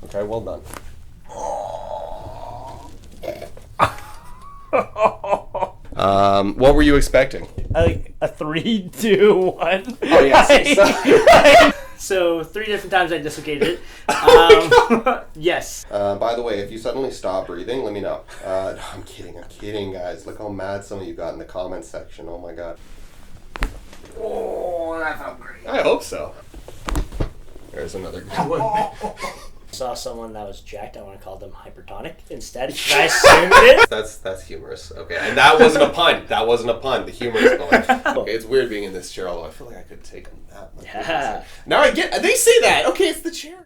Okay, well done. What were you expecting? Like a 3, 2, 1. Oh, yes. So 3 different times I dislocated it. Yes. By the way, if you suddenly stop breathing, let me know. No, I'm kidding, guys. Look how mad some of you got in the comments section. Oh my god. Oh, that felt great. I hope so. There's another good one. Saw someone that was jacked. I want to call them hypertonic instead. I assumed it. That's humorous. Okay, and that wasn't a pun. The humor is going. Okay, it's weird being in this chair, although I feel like I could take them that much. Yeah. Now I get. They say that. Okay, it's the chair.